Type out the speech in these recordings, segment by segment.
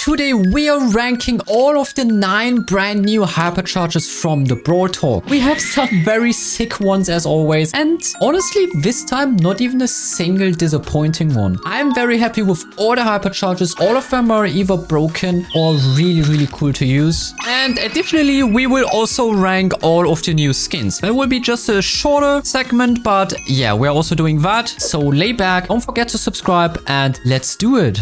today we are ranking all of the 9 brand new hypercharges from the Brawl Talk. We have some very sick ones as always, and honestly this time not even a single disappointing one. I'm very happy with all the hypercharges. All of them are either broken or really cool to use. And additionally we will also rank all of the new skins. That will be just a shorter segment, but yeah, we're also doing that. So lay back, don't forget to subscribe, and let's do it.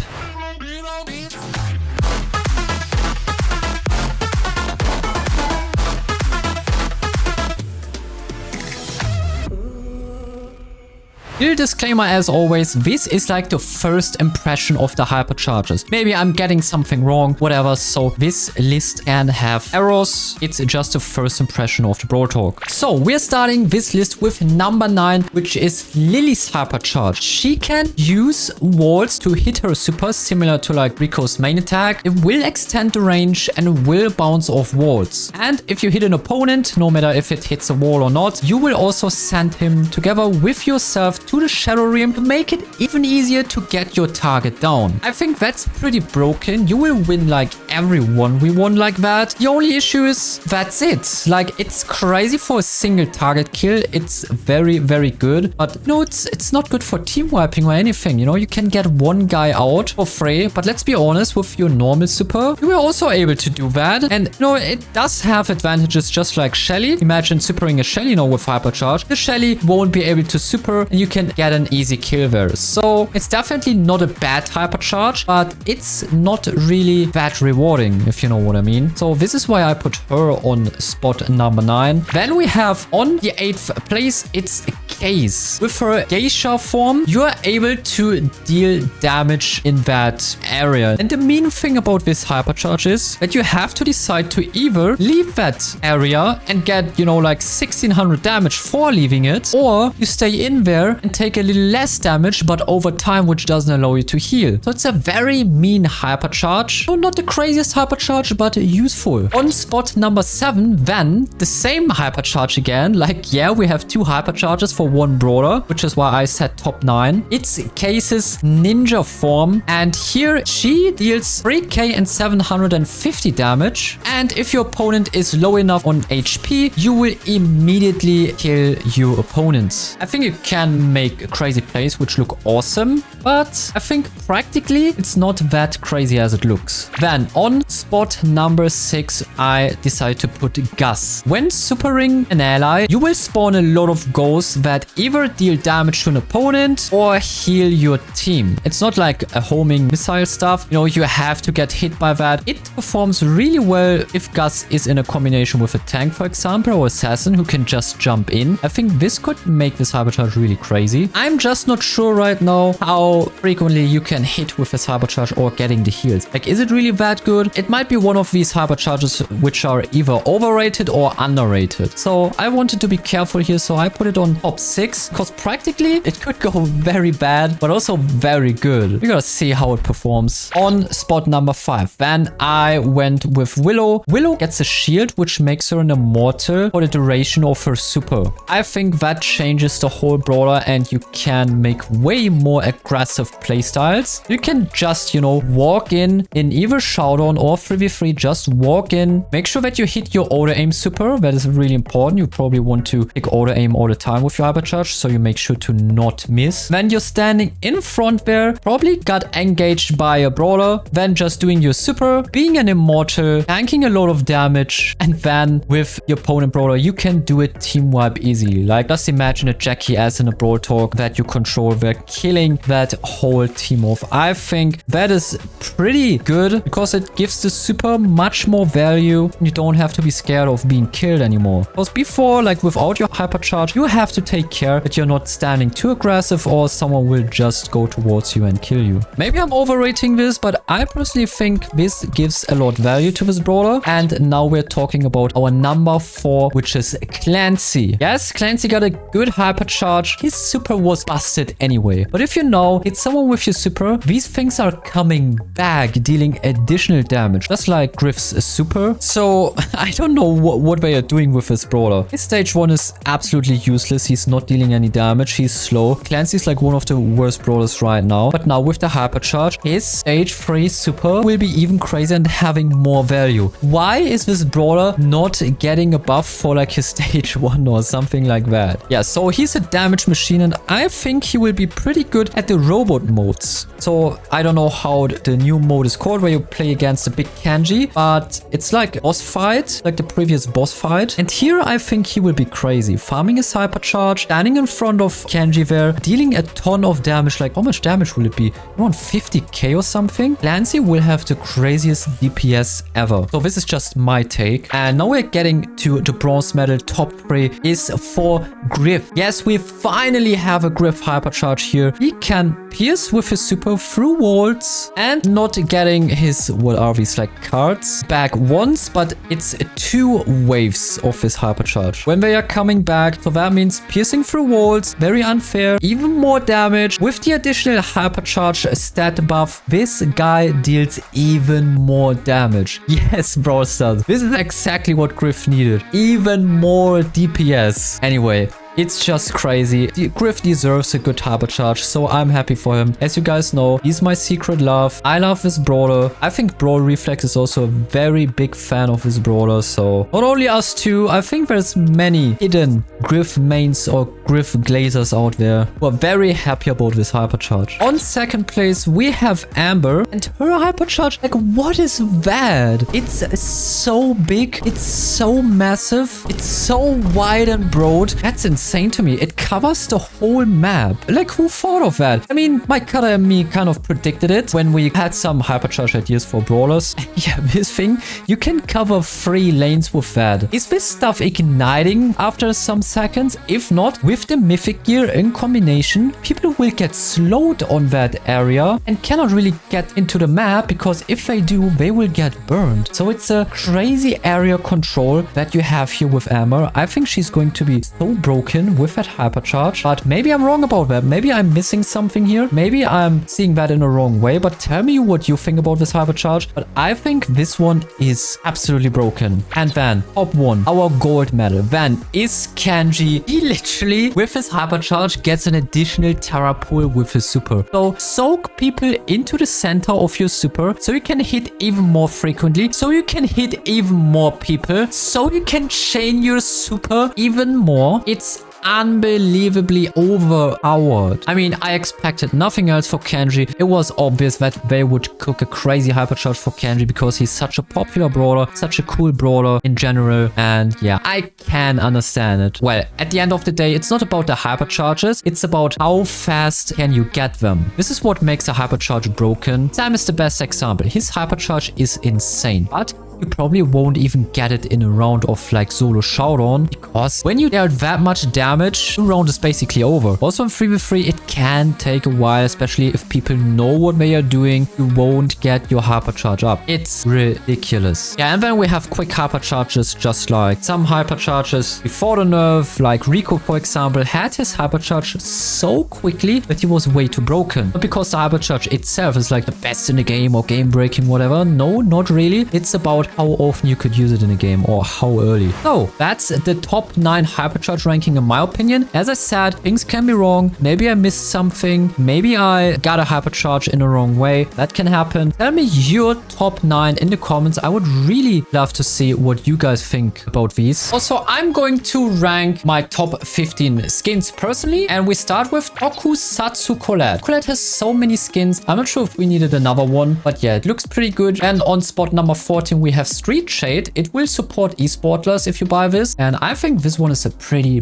Little disclaimer as always, this is like the first impression of the hypercharges. Maybe I'm getting something wrong, whatever, so this list can have errors. It's just a first impression of the Brawl Talk. So we're starting this list with number 9, which is Lily's hypercharge. She can use walls to hit her super, similar to like Rico's main attack. It will extend the range and will bounce off walls. And if you hit an opponent, no matter if it hits a wall or not, you will also send him together with yourself to the Shadow Realm to make it even easier to get your target down. I think that's pretty broken. You will win like every 1v1 like that. The only issue is that's it. Like, it's crazy for a single target kill. It's very good, but no, it's not good for team wiping or anything. You know, you can get one guy out for free, but let's be honest, with your normal super you were also able to do that. And you know, it does have advantages just like Shelly. Imagine supering a Shelly now with hypercharge. The Shelly won't be able to super and you can get an easy kill there. So it's definitely not a bad hypercharge, but it's not really that rewarding, if you know what I mean. So this is why I put her on spot number 9. Then we have on the 8th place, it's Case. With her geisha form, you are able to deal damage in that area. And the main thing about this hypercharge is that you have to decide to either leave that area and get, you know, like 1600 damage for leaving it, or you stay in there and take a little less damage, but over time, which doesn't allow you to heal. So it's a very mean hypercharge. So not the craziest hypercharge, but useful. On spot number 7, then the same hypercharge again. Like, yeah, we have 2 hypercharges for one brawler, which is why I said top 9. It's Case's ninja form, and here she deals 3k and 750 damage. And if your opponent is low enough on HP, you will immediately kill your opponents. I think you can make crazy plays which look awesome, but I think practically it's not that crazy as it looks. Then on spot number 6, I decide to put Gus. When supering an ally, you will spawn a lot of ghosts that either deal damage to an opponent or heal your team. It's not like a homing missile stuff. You know, you have to get hit by that. It performs really well if Gus is in a combination with a tank, for example, or assassin who can just jump in. I think this could make this hypercharge really crazy. I'm just not sure right now how frequently you can hit with this hypercharge or getting the heals. Like, is it really that good? It might be one of these hypercharges which are either overrated or underrated. So I wanted to be careful here, so I put it on top 6, because practically it could go very bad, but also very good. We gotta see how it performs. On spot number 5, then I went with Willow. Willow gets a shield, which makes her an immortal for the duration of her super. I think that changes the whole brawler, and you can make way more aggressive playstyles. You can just, you know, walk in either showdown or 3v3, just walk in. Make sure that you hit your auto aim super. That is really important. You probably want to pick auto aim all the time with your hypercharge, so you make sure to not miss. Then you're standing in front there, probably got engaged by a brawler, then just doing your super, being an immortal, tanking a lot of damage, and then with your opponent brawler, you can do it team wipe easily. Like, just imagine a Jackie as in a Brawl Talk that you control, they're killing that whole team off. I think that is pretty good because it gives the super much more value. You don't have to be scared of being killed anymore. Because before, like without your hypercharge, you have to take care that you're not standing too aggressive or someone will just go towards you and kill you. Maybe I'm overrating this, but I personally think this gives a lot of value to this brawler. And now we're talking about our number 4, which is Clancy. Yes, Clancy got a good hypercharge. His super was busted anyway. But if you know, hit someone with your super, these things are coming back, dealing additional damage, just like Griff's super. So I don't know what they are doing with this brawler. His stage 1 is absolutely useless. He's not dealing any damage. He's slow. Clancy's like one of the worst brawlers right now. But now with the hypercharge, his stage 3 super will be even crazier and having more value. Why is this brawler not getting a buff for like his stage 1 or something like that? Yeah, so he's a damage machine and I think he will be pretty good at the robot modes. So I don't know how the new mode is called where you play against a big Kenji, but it's like boss fight, like the previous boss fight. And here I think he will be crazy. Farming his hypercharge, standing in front of Kenji there, dealing a ton of damage. Like how much damage will it be? Around 50k or something? Clancy will have the craziest DPS ever. So this is just my take. And now we're getting to the bronze medal. Top 3 is for Griff. Yes, we finally have a Griff hypercharge here. He can pierce with his super through walls and not getting his, what are these, like cards back once, but it's 2 waves of his hypercharge when they are coming back. So that means piercing through walls, very unfair, even more damage. With the additional hypercharge stat buff, this guy deals even more damage. Yes, Brawl Stars, this is exactly what Griff needed. Even more DPS. Anyway, it's just crazy. Griff deserves a good hypercharge, so I'm happy for him. As you guys know, he's my secret love. I love this brawler. I think Brawl Reflex is also a very big fan of this brawler, so not only us two, I think there's many hidden Griff mains or Griff glazers out there who are very happy about this hypercharge. On second place, we have Amber and her hypercharge. Like, what is that? It's so big. It's so massive. It's so wide and broad. That's insane to me. It covers the whole map. Like, who thought of that? I mean, my cutter and me kind of predicted it when we had some hypercharge ideas for brawlers. Yeah, this thing, you can cover 3 lanes with that. Is this stuff igniting after some seconds? If not, with the mythic gear in combination, people will get slowed on that area and cannot really get into the map, because if they do, they will get burned. So it's a crazy area control that you have here with Amber. I think she's going to be so broken with that hypercharge, but maybe I'm wrong about that. Maybe I'm missing something here. Maybe I'm seeing that in the wrong way, but tell me what you think about this hypercharge. But I think this one is absolutely broken. And then top 1, our gold medal, then is Kenji. He literally with his hypercharge gets an additional Terra pool with his super. So soak people into the center of your super so you can hit even more frequently, so you can hit even more people, so you can chain your super even more. It's unbelievably overpowered. I mean, I expected nothing else for Kenji. It was obvious that they would cook a crazy hypercharge for Kenji because he's such a popular brawler, such a cool brawler in general. And yeah, I can understand it. Well, at the end of the day, it's not about the hypercharges. It's about how fast can you get them. This is what makes a hypercharge broken. Sam is the best example. His hypercharge is insane, but you probably won't even get it in a round of like solo showdown, because when you deal that much damage, the round is basically over. Also in 3v3, it can take a while, especially if people know what they are doing. You won't get your hypercharge up. It's ridiculous. Yeah, and then we have quick hypercharges, just like some hypercharges before the nerf, like Rico, for example, had his hypercharge so quickly that he was way too broken. Not because the hypercharge itself is like the best in the game or game breaking, whatever. No, not really. It's about how often you could use it in a game or how early. So that's the top 9 hypercharge ranking in my opinion. As I said, things can be wrong. Maybe I missed something. Maybe I got a hypercharge in the wrong way. That can happen. Tell me your top 9 in the comments. I would really love to see what you guys think about these. Also, I'm going to rank my top 15 skins personally, and we start with Tokusatsu Colette. Colette has so many skins. I'm not sure if we needed another one, but yeah, it looks pretty good. And on spot number 14, we have Street Shade. It will support esportlers if you buy this, and I think this one is a pretty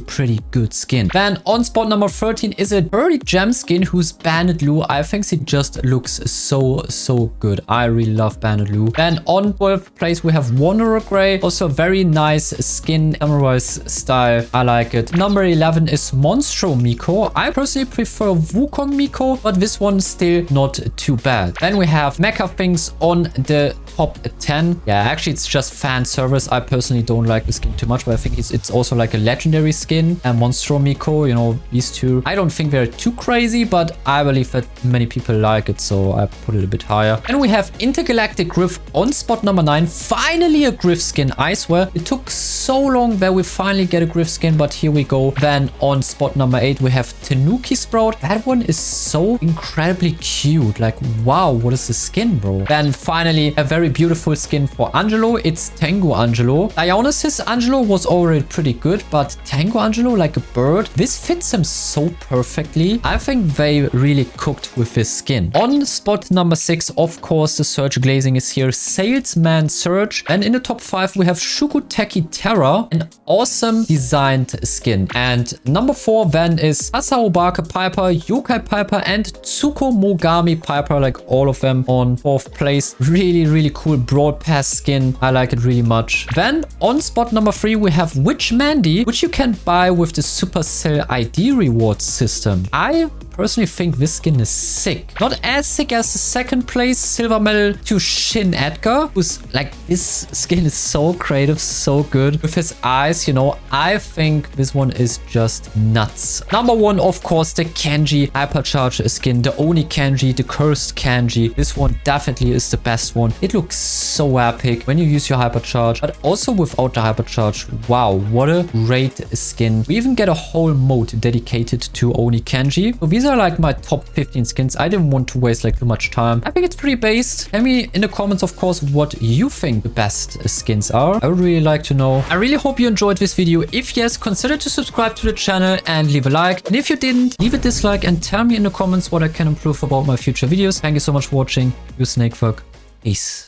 good skin. Then on spot number 13 is a Birdie Gem skin who's Bandit Lou. I think she just looks so good. I really love Bandit Lou. Then on 12th place we have Wanderer Grey, also a very nice skin, Samurai's style. I like it. Number 11 is Monstro Miko. I personally prefer Wukong Miko, but this one's still not too bad. Then we have Mecha Things on the top 10. Yeah, actually, it's just fan service. I personally don't like the skin too much, but I think it's also like a legendary skin. And Monstro Miko, you know, these two. I don't think they're too crazy, but I believe that many people like it, so I put it a bit higher. And we have Intergalactic Griff on spot number 9. Finally a Griff skin, I swear. It took so long that we finally get a Griff skin, but here we go. Then on spot number 8, we have Tanuki Sprout. That one is so incredibly cute. Like, wow, what is the skin, bro? Then finally, a very beautiful skin for Angelo. It's Tango Angelo. Dionysus Angelo was already pretty good, but Tango Angelo, like a bird, this fits him so perfectly. I think they really cooked with this skin. On spot number 6, of course, the Surge glazing is here. Salesman Surge. And in the top 5, we have Shukuteki Terra, an awesome designed skin. And number 4 then is Asaobake Piper, Yokai Piper, and Tsuko Mogami Piper, like all of them on 4th place. Really, really cool Brawl Pass skin. I like it really much. Then on spot number 3, we have Witch Mandy, which you can buy with the Supercell ID reward system. I personally think this skin is sick. Not as sick as the 2nd place silver medal to Shin Edgar, who's like, this skin is so creative, so good with his eyes, you know. I think this one is just nuts. Number 1, of course, the Kenji Hypercharge skin, the Oni Kenji, the cursed Kenji. This one definitely is the best one. It looks so epic when you use your Hypercharge, but also without the Hypercharge. Wow, what a great skin. We even get a whole mode dedicated to Oni Kenji. So these are like my top 15 skins. I didn't want to waste like too much time. I think it's pretty based. Tell me in the comments, of course, what you think the best skins are. I would really like to know. I really hope you enjoyed this video. If yes, consider to subscribe to the channel and leave a like. And if you didn't, leave a dislike and tell me in the comments what I can improve about my future videos. Thank you so much for watching. Your SnakeThug. Peace.